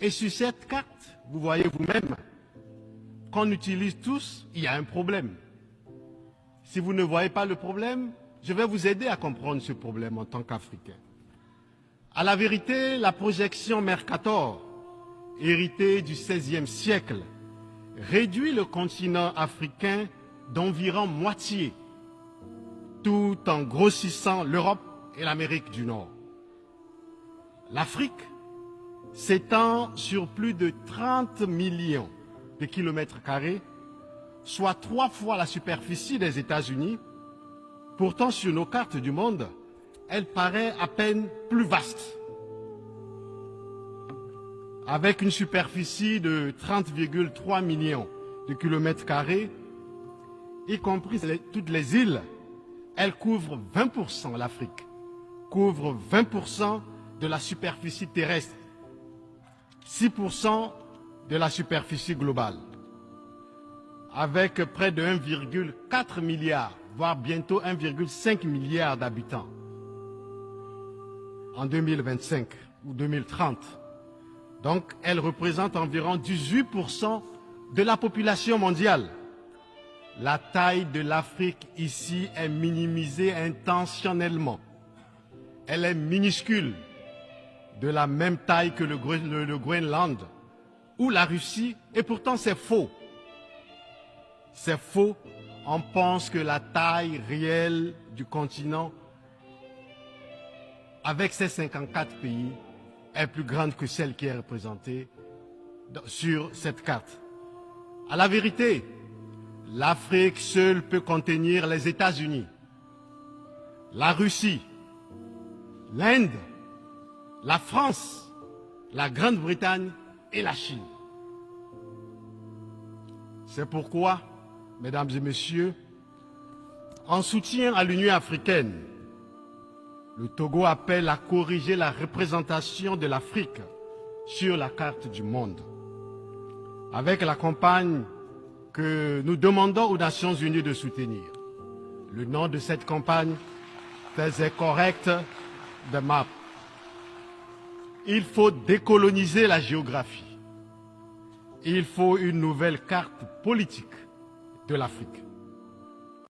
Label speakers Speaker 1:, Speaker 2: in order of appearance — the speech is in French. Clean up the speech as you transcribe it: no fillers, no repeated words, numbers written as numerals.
Speaker 1: Et sur cette carte, vous voyez vous-même qu'on utilise tous, il y a un problème. Si vous ne voyez pas le problème, je vais vous aider à comprendre ce problème en tant qu'Africain. À la vérité, la projection Mercator, héritée du XVIe siècle, réduit le continent africain d'environ moitié, tout en grossissant l'Europe et l'Amérique du Nord. L'Afrique s'étend sur plus de 30 millions de kilomètres carrés, soit 3 fois la superficie des États-Unis. Pourtant, sur nos cartes du monde, elle paraît à peine plus vaste. Avec une superficie de 30,3 millions de kilomètres carrés, y compris toutes les îles, elle couvre 20%, l'Afrique couvre 20% de la superficie terrestre, 6% de la superficie globale, avec près de 1,4 milliard, voire bientôt 1,5 milliard d'habitants en 2025 ou 2030. Donc, elle représente environ 18% de la population mondiale. La taille de l'Afrique ici est minimisée intentionnellement. Elle est minuscule, de la même taille que le Groenland ou la Russie, et pourtant c'est faux. C'est faux. On pense que la taille réelle du continent, avec ses 54 pays, est plus grande que celle qui est représentée sur cette carte. À la vérité, l'Afrique seule peut contenir les États-Unis, la Russie, l'Inde, la France, la Grande-Bretagne et la Chine. C'est pourquoi, mesdames et messieurs, en soutien à l'Union africaine, le Togo appelle à corriger la représentation de l'Afrique sur la carte du monde. Avec la campagne que nous demandons aux Nations Unies de soutenir. Le nom de cette campagne faisait correct the map. Il faut décoloniser la géographie. Il faut une nouvelle carte politique de l'Afrique.